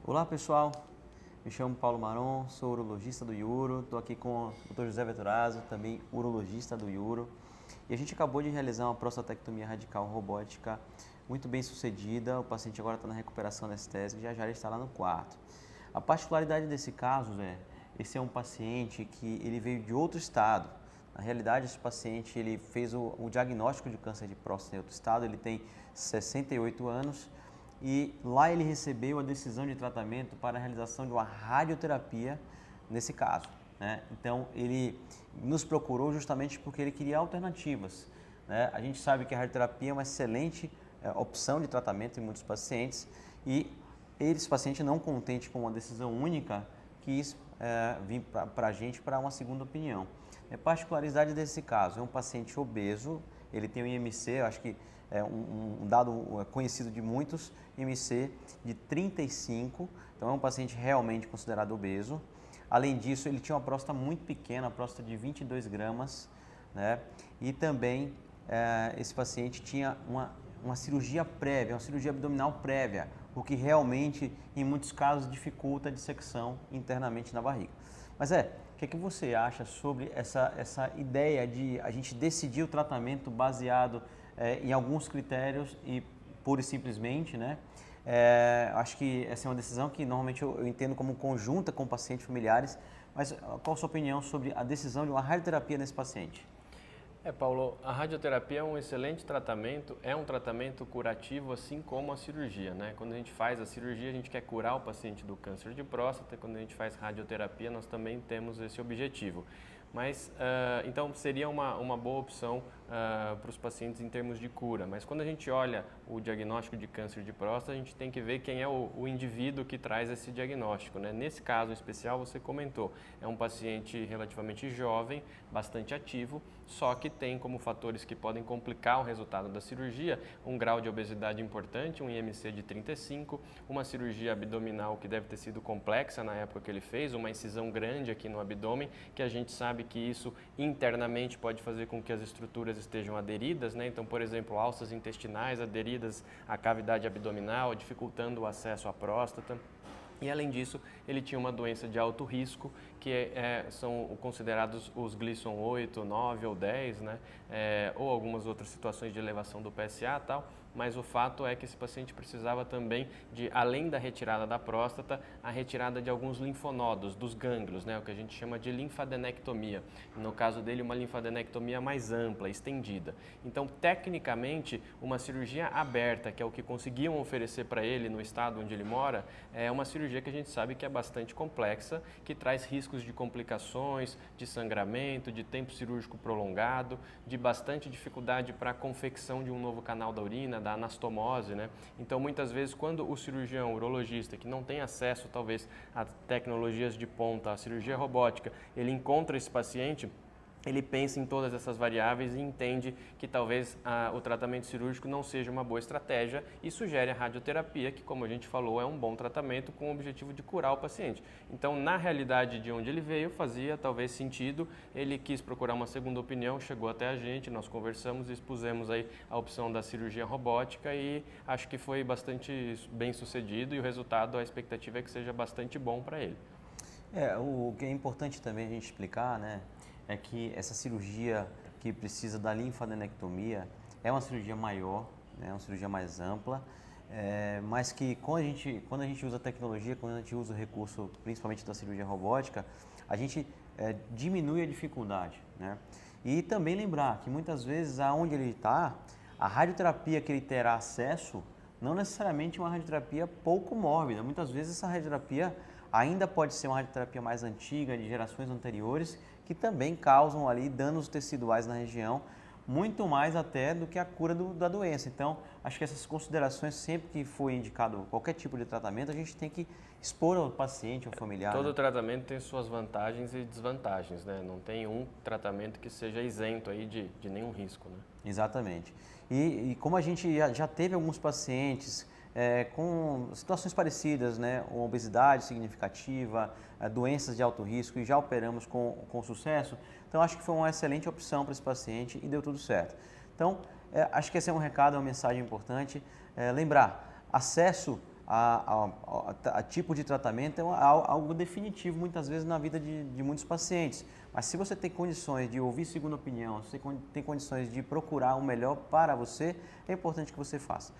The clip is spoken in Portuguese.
Olá pessoal, me chamo Paulo Maron, sou urologista do Iuro, estou aqui com o Dr. José Vettorazzo, também urologista do Iuro, e a gente acabou de realizar uma prostatectomia radical robótica muito bem sucedida. O paciente agora está na recuperação anestésica e já ele está lá no quarto. A particularidade desse caso esse é um paciente que ele veio de outro estado. Na realidade, esse paciente ele fez o diagnóstico de câncer de próstata em outro estado, ele tem 68 anos e lá ele recebeu a decisão de tratamento para a realização de uma radioterapia nesse caso, né? Então ele nos procurou justamente porque ele queria alternativas, né? A gente sabe que a radioterapia é uma excelente opção de tratamento em muitos pacientes e esse paciente não contente com uma decisão única quis vir para a gente para uma segunda opinião. A particularidade desse caso é um paciente obeso, ele tem um IMC, eu acho que é um dado conhecido de muitos, IMC de 35, então é um paciente realmente considerado obeso. Além disso, ele tinha uma próstata muito pequena, a próstata de 22 gramas, né? E também esse paciente tinha uma cirurgia prévia, uma cirurgia abdominal prévia, o que realmente, em muitos casos, dificulta a dissecção internamente na barriga. Mas o que você acha sobre essa ideia de a gente decidir o tratamento baseado em alguns critérios e pura e simplesmente, né? Acho que essa é uma decisão que normalmente eu entendo como conjunta com pacientes familiares, mas qual a sua opinião sobre a decisão de uma radioterapia nesse paciente? Paulo, a radioterapia é um excelente tratamento, é um tratamento curativo assim como a cirurgia, né? Quando a gente faz a cirurgia, a gente quer curar o paciente do câncer de próstata, quando a gente faz radioterapia, nós também temos esse objetivo. Mas, então, seria uma boa opção para os pacientes em termos de cura. Mas quando a gente olha o diagnóstico de câncer de próstata, a gente tem que ver quem é o indivíduo que traz esse diagnóstico, né? Nesse caso especial, você comentou, é um paciente relativamente jovem, bastante ativo, só que tem como fatores que podem complicar o resultado da cirurgia um grau de obesidade importante, um IMC de 35, uma cirurgia abdominal que deve ter sido complexa na época que ele fez, uma incisão grande aqui no abdômen, que a gente sabe que isso internamente pode fazer com que as estruturas estejam aderidas, né? Então, por exemplo, alças intestinais aderidas à cavidade abdominal, dificultando o acesso à próstata. E além disso, ele tinha uma doença de alto risco, que são considerados os Gleason 8, 9 ou 10, né? Ou algumas outras situações de elevação do PSA e tal. Mas o fato é que esse paciente precisava também de, além da retirada da próstata, a retirada de alguns linfonodos, dos gânglios, né? O que a gente chama de linfadenectomia. No caso dele, uma linfadenectomia mais ampla, estendida. Então, tecnicamente, uma cirurgia aberta, que é o que conseguiam oferecer para ele no estado onde ele mora, é uma cirurgia que a gente sabe que é bastante complexa, que traz riscos de complicações, de sangramento, de tempo cirúrgico prolongado, de bastante dificuldade para a confecção de um novo canal da urina, da anastomose, né? Então, muitas vezes, quando o cirurgião urologista, que não tem acesso, talvez, a tecnologias de ponta, a cirurgia robótica, ele encontra esse paciente, ele pensa em todas essas variáveis e entende que talvez o tratamento cirúrgico não seja uma boa estratégia e sugere a radioterapia, que, como a gente falou, é um bom tratamento com o objetivo de curar o paciente. Então, na realidade de onde ele veio, fazia talvez sentido, ele quis procurar uma segunda opinião, chegou até a gente, nós conversamos e expusemos aí a opção da cirurgia robótica e acho que foi bastante bem sucedido e o resultado, a expectativa é que seja bastante bom para ele. O que é importante também a gente explicar, né? É que essa cirurgia que precisa da linfadenectomia é uma cirurgia maior, né, uma cirurgia mais ampla, mas que quando a gente usa a tecnologia, quando a gente usa o recurso principalmente da cirurgia robótica, a gente diminui a dificuldade, né? E também lembrar que muitas vezes aonde ele está, a radioterapia que ele terá acesso não necessariamente é uma radioterapia pouco mórbida, muitas vezes essa radioterapia ainda pode ser uma radioterapia mais antiga, de gerações anteriores, que também causam ali danos teciduais na região, muito mais até do que a cura da doença. Então, acho que essas considerações, sempre que for indicado qualquer tipo de tratamento, a gente tem que expor ao paciente, ao familiar. Todo né? tratamento tem suas vantagens e desvantagens, né? Não tem um tratamento que seja isento aí de nenhum risco, né? Exatamente. E como a gente já teve alguns pacientes com situações parecidas, né? Uma obesidade significativa, doenças de alto risco e já operamos com sucesso, então acho que foi uma excelente opção para esse paciente e deu tudo certo. Então, acho que esse é um recado, uma mensagem importante. Lembrar, acesso a tipo de tratamento é algo definitivo muitas vezes na vida de muitos pacientes. Mas se você tem condições de ouvir segunda opinião, se você tem condições de procurar o melhor para você, é importante que você faça.